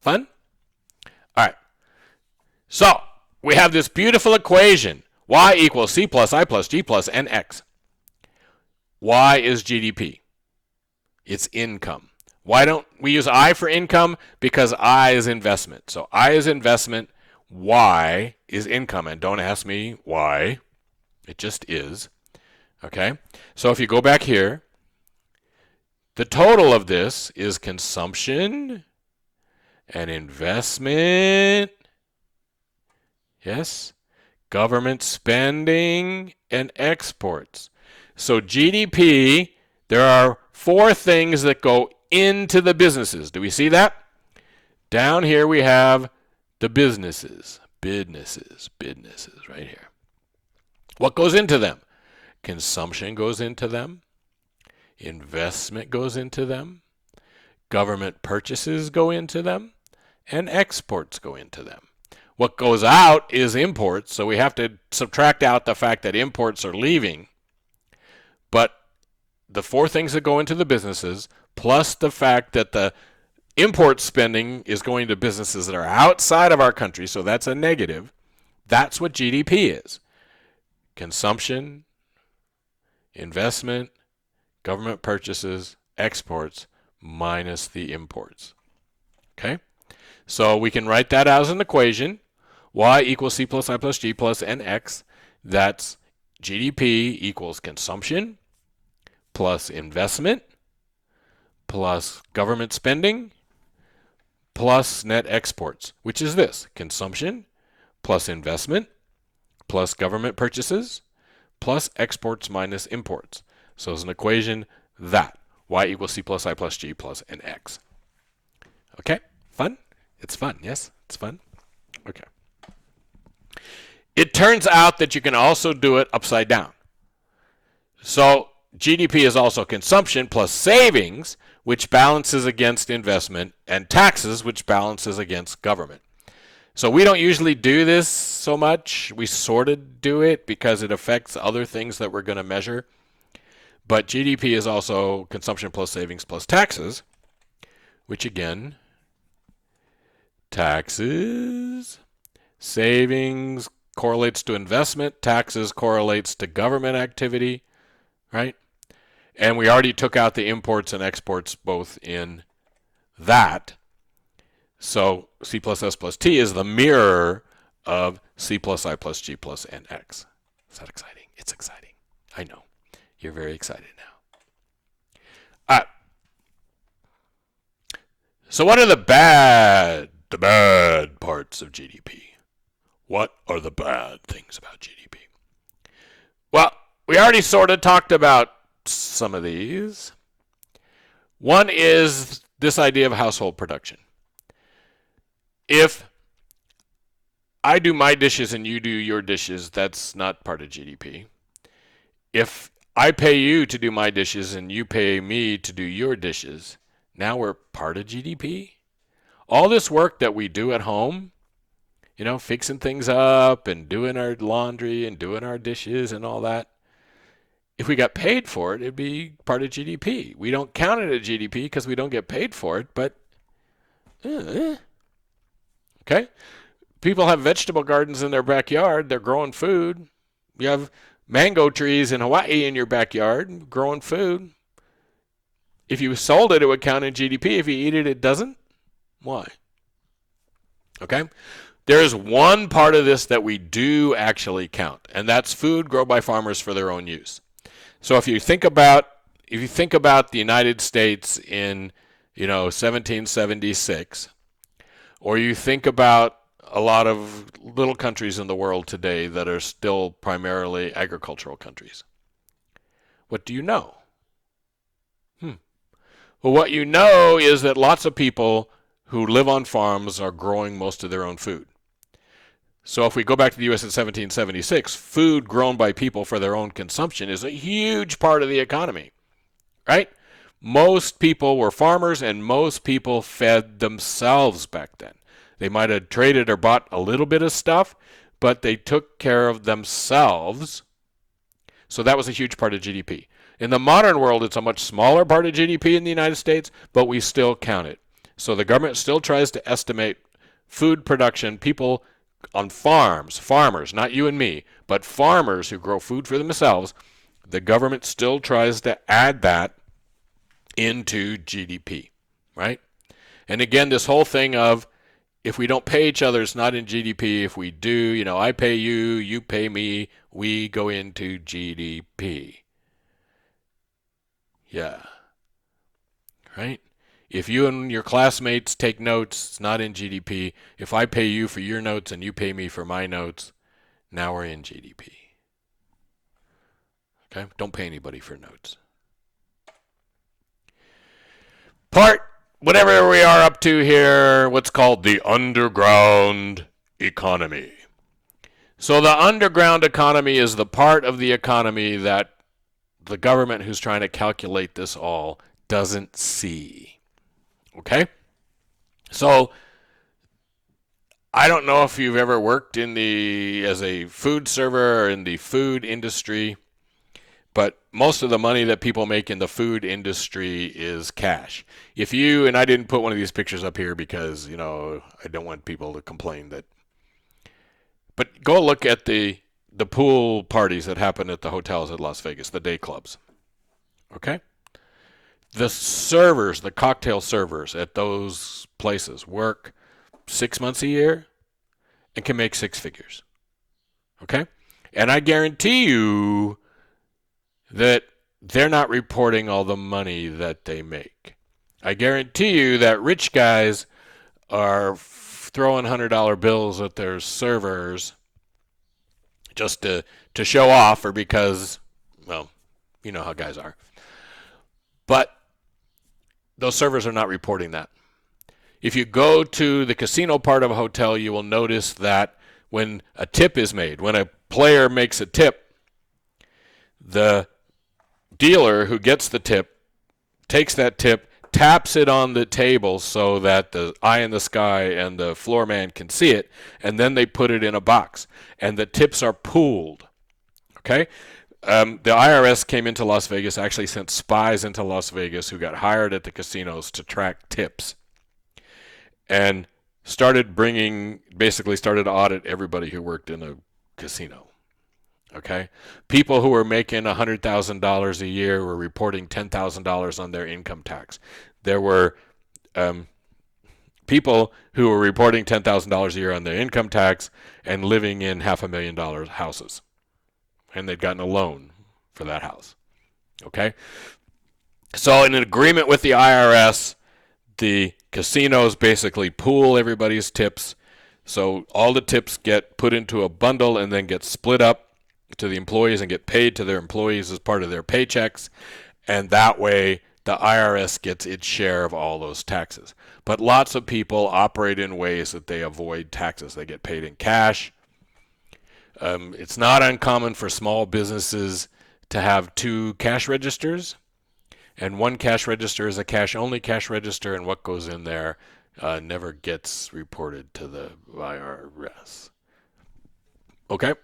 Fun? All right. So we have this beautiful equation. Y equals C plus I plus G plus NX. Y is GDP. It's income. Why don't we use I for income? Because I is investment. So I is investment. Y is income. And don't ask me why. It just is. Okay? So if you go back here, the total of this is consumption and investment. Yes? Government spending and exports. So GDP, there are 4 things that go into the businesses. Do we see that? Down here we have the businesses. Businesses right here. What goes into them? Consumption goes into them. Investment goes into them. Government purchases go into them. And exports go into them. What goes out is imports, so we have to subtract out the fact that imports are leaving. But the 4 things that go into the businesses, plus the fact that the import spending is going to businesses that are outside of our country, so that's a negative, that's what GDP is. Consumption, investment, government purchases, exports, minus the imports. Okay? So we can write that as an equation. Y equals C plus I plus G plus NX. That's GDP equals consumption plus investment plus government spending plus net exports, which is this: consumption plus investment plus government purchases plus exports minus imports. So it's an equation that Y equals C plus I plus G plus NX. Okay? Fun? It's fun, yes? It's fun? Okay. It turns out that you can also do it upside down. So GDP is also consumption plus savings, which balances against investment, and taxes, which balances against government. So we don't usually do this so much. We sort of do it because it affects other things that we're going to measure. But GDP is also consumption plus savings plus taxes, which again, taxes, savings correlates to investment, taxes correlates to government activity, right? And we already took out the imports and exports both in that. So C plus S plus T is the mirror of C plus I plus G plus NX. Is that exciting? It's exciting. I know. You're very excited now. All right. So what are the bad parts of GDP? What are the bad things about GDP? Well, we already sort of talked about some of these. One is this idea of household production. If I do my dishes and you do your dishes, that's not part of GDP. If I pay you to do my dishes and you pay me to do your dishes, now we're part of GDP. All this work that we do at home, you know, fixing things up and doing our laundry and doing our dishes and all that, if we got paid for it, it'd be part of GDP. We don't count it as GDP because we don't get paid for it, but okay. People have vegetable gardens in their backyard. They're growing food. You have mango trees in Hawaii in your backyard growing food. If you sold it, it would count in GDP. If you eat it, it doesn't. Why? Okay? There is one part of this that we do actually count, and that's food grown by farmers for their own use. So if you think about the United States in, 1776, or you think about a lot of little countries in the world today that are still primarily agricultural countries, what do you know? Well, what you know is that lots of people who live on farms are growing most of their own food. So if we go back to the U.S. in 1776, food grown by people for their own consumption is a huge part of the economy, right? Most people were farmers and most people fed themselves back then. They might have traded or bought a little bit of stuff, but they took care of themselves. So that was a huge part of GDP. In the modern world, it's a much smaller part of GDP in the United States, but we still count it. So the government still tries to estimate food production, people on farms, farmers, not you and me, but farmers who grow food for themselves. The government still tries to add that into GDP, right? And again, this whole thing of if we don't pay each other, it's not in GDP. If we do, I pay you, you pay me, we go into GDP. Yeah, right? If you and your classmates take notes, it's not in GDP. If I pay you for your notes and you pay me for my notes, now we're in GDP. Okay? Don't pay anybody for notes. Part, whatever we are up to here, what's called the underground economy. So the underground economy is the part of the economy that the government who's trying to calculate this all doesn't see. Okay? So I don't know if you've ever worked as a food server or in the food industry, but most of the money that people make in the food industry is cash. And I didn't put one of these pictures up here because, I don't want people to complain but go look at the pool parties that happen at the hotels at Las Vegas, the day clubs. Okay? The servers, the cocktail servers at those places work 6 months a year and can make six figures. Okay? And I guarantee you that they're not reporting all the money that they make. I guarantee you that rich guys are throwing $100 bills at their servers just to show off or because, well, you know how guys are. But those servers are not reporting that. If you go to the casino part of a hotel, you will notice that when a tip is made, when a player makes a tip, the dealer who gets the tip takes that tip, taps it on the table so that the eye in the sky and the floor man can see it, and then they put it in a box. And the tips are pooled. Okay? The IRS came into Las Vegas, actually sent spies into Las Vegas who got hired at the casinos to track tips. And started to audit everybody who worked in a casino. Okay? People who were making $100,000 a year were reporting $10,000 on their income tax. There were people who were reporting $10,000 a year on their income tax and living in $500,000 houses. And they'd gotten a loan for that house. Okay? So in an agreement with the IRS, the casinos basically pool everybody's tips. So all the tips get put into a bundle and then get split up to the employees and get paid to their employees as part of their paychecks. And that way the IRS gets its share of all those taxes. But lots of people operate in ways that they avoid taxes. They get paid in cash. It's not uncommon for small businesses to have two cash registers. And one cash register is a cash-only cash register, and what goes in there never gets reported to the IRS. Okay?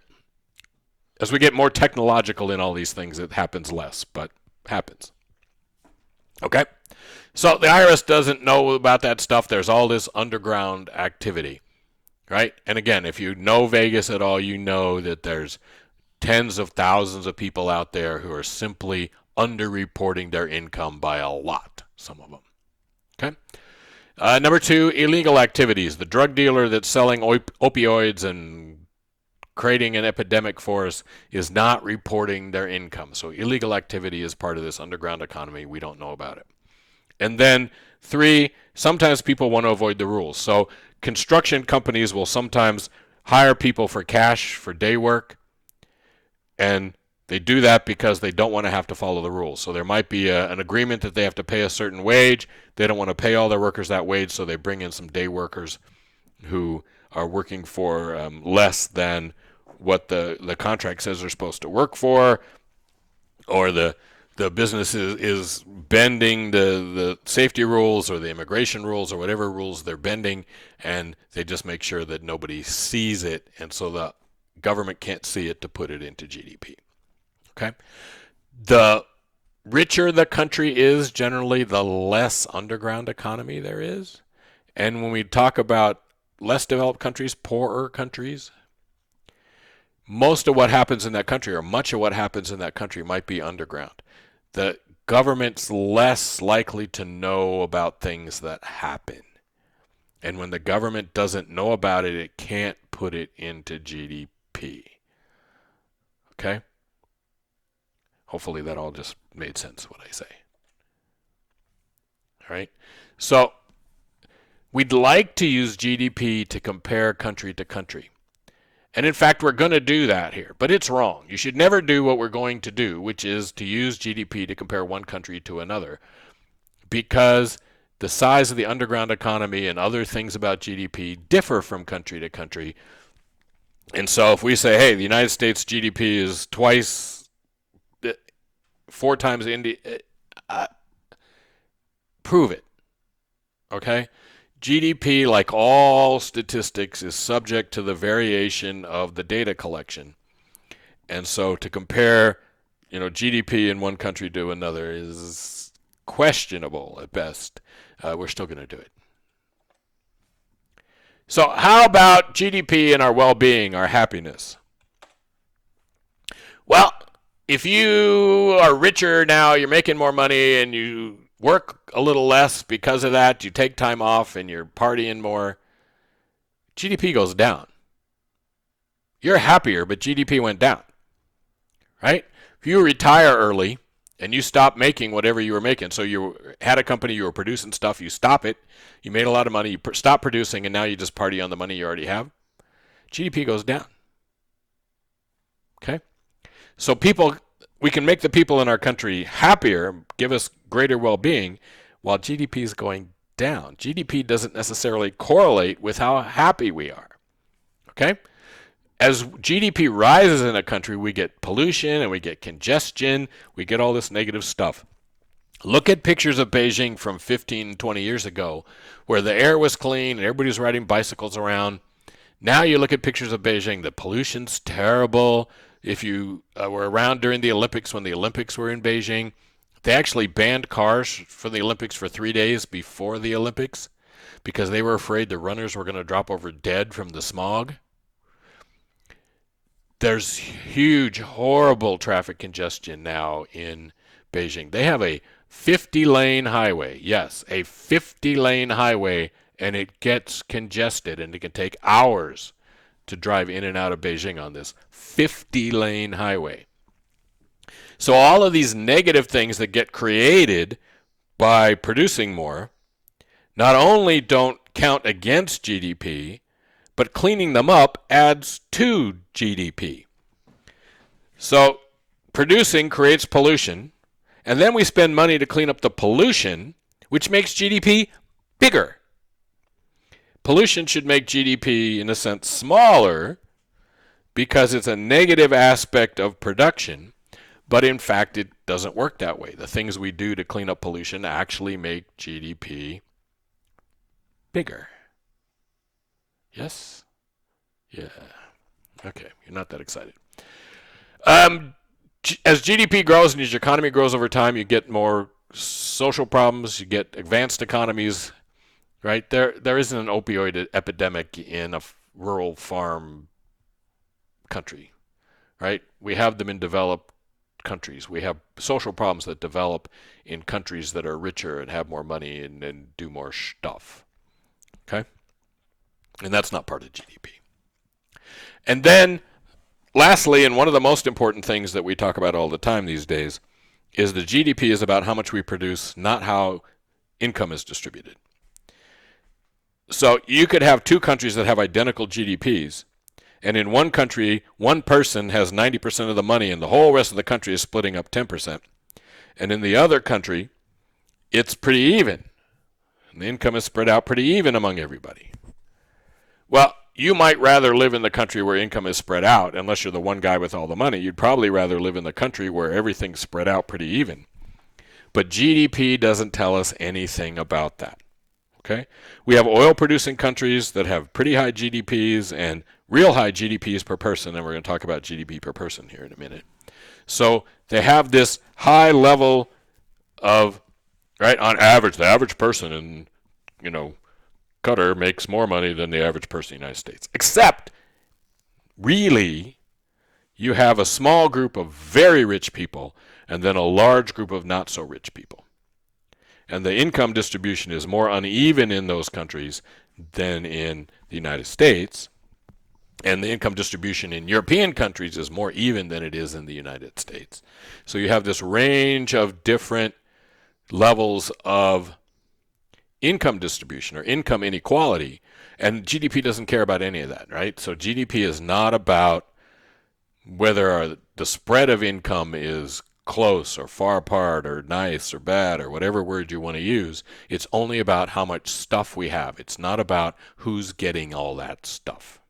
As we get more technological in all these things, it happens less, but happens. Okay? So the IRS doesn't know about that stuff. There's all this underground activity, right? And again, if you know Vegas at all, you know that there's tens of thousands of people out there who are simply underreporting their income by a lot, some of them. Okay? Number 2, illegal activities. The drug dealer that's selling opioids and creating an epidemic for us is not reporting their income. So illegal activity is part of this underground economy. We don't know about it. And then 3, sometimes people want to avoid the rules. So construction companies will sometimes hire people for cash for day work, and they do that because they don't want to have to follow the rules. So there might be an agreement that they have to pay a certain wage. They don't want to pay all their workers that wage, so they bring in some day workers who are working for less than what the contract says they're supposed to work for, or the business is bending the safety rules or the immigration rules or whatever rules they're bending, and they just make sure that nobody sees it, and so the government can't see it to put it into GDP. Okay? The richer the country is, generally, the less underground economy there is. And when we talk about less developed countries, poorer countries, most of what happens in that country, or much of what happens in that country, might be underground. The government's less likely to know about things that happen. And when the government doesn't know about it, it can't put it into GDP. Okay? Hopefully that all just made sense, what I say. All right? So we'd like to use GDP to compare country to country. And in fact, we're going to do that here, but it's wrong. You should never do what we're going to do, which is to use GDP to compare one country to another, because the size of the underground economy and other things about GDP differ from country to country. And so if we say, hey, the United States GDP is twice, 4 times India, prove it. Okay? GDP, like all statistics, is subject to the variation of the data collection. And so to compare, GDP in one country to another is questionable at best. We're still going to do it. So how about GDP and our well-being, our happiness? Well, if you are richer now, you're making more money, and you work a little less because of that, you take time off and you're partying more, GDP goes down. You're happier, but GDP went down. Right? If you retire early and you stop making whatever you were making, so you had a company, you were producing stuff, you stop it, you made a lot of money, you stop producing, and now you just party on the money you already have, GDP goes down. Okay? So we can make the people in our country happier, give us greater well-being, while GDP is going down. GDP doesn't necessarily correlate with how happy we are. Okay? As GDP rises in a country, we get pollution and we get congestion, we get all this negative stuff. Look at pictures of Beijing from 15, 20 years ago, where the air was clean and everybody was riding bicycles around. Now you look at pictures of Beijing, the pollution's terrible. If you were around during the Olympics, when the Olympics were in Beijing, they actually banned cars for the Olympics for 3 days before the Olympics because they were afraid the runners were going to drop over dead from the smog. There's huge, horrible traffic congestion now in Beijing. They have a 50-lane highway. Yes, a 50-lane highway, and it gets congested, and it can take hours to drive in and out of Beijing on this 50-lane highway. So all of these negative things that get created by producing more not only don't count against GDP, but cleaning them up adds to GDP. So producing creates pollution, and then we spend money to clean up the pollution, which makes GDP bigger. Pollution should make GDP, in a sense, smaller because it's a negative aspect of production, but in fact it doesn't work that way. The things we do to clean up pollution actually make GDP bigger. Yes? Yeah. Okay, you're not that excited. As GDP grows and as your economy grows over time, you get more social problems, you get advanced economies, right? There isn't an opioid epidemic in a rural farm country, right? We have them in developed countries. We have social problems that develop in countries that are richer and have more money and do more stuff, okay? And that's not part of GDP. And then, lastly, and one of the most important things that we talk about all the time these days, is the GDP is about how much we produce, not how income is distributed. So you could have 2 countries that have identical GDPs, and in one country, one person has 90% of the money and the whole rest of the country is splitting up 10%. And in the other country, it's pretty even. And the income is spread out pretty even among everybody. Well, you might rather live in the country where income is spread out, unless you're the one guy with all the money. You'd probably rather live in the country where everything's spread out pretty even. But GDP doesn't tell us anything about that. Okay? We have oil-producing countries that have pretty high GDPs and real high GDPs per person, and we're going to talk about GDP per person here in a minute. So they have this high level of, right, on average, the average person in, Qatar makes more money than the average person in the United States. Except, really, you have a small group of very rich people and then a large group of not so rich people. And the income distribution is more uneven in those countries than in the United States. And the income distribution in European countries is more even than it is in the United States. So you have this range of different levels of income distribution or income inequality. And GDP doesn't care about any of that, right? So GDP is not about whether the spread of income is close or far apart or nice or bad or whatever word you want to use. It's only about how much stuff we have. It's not about who's getting all that stuff.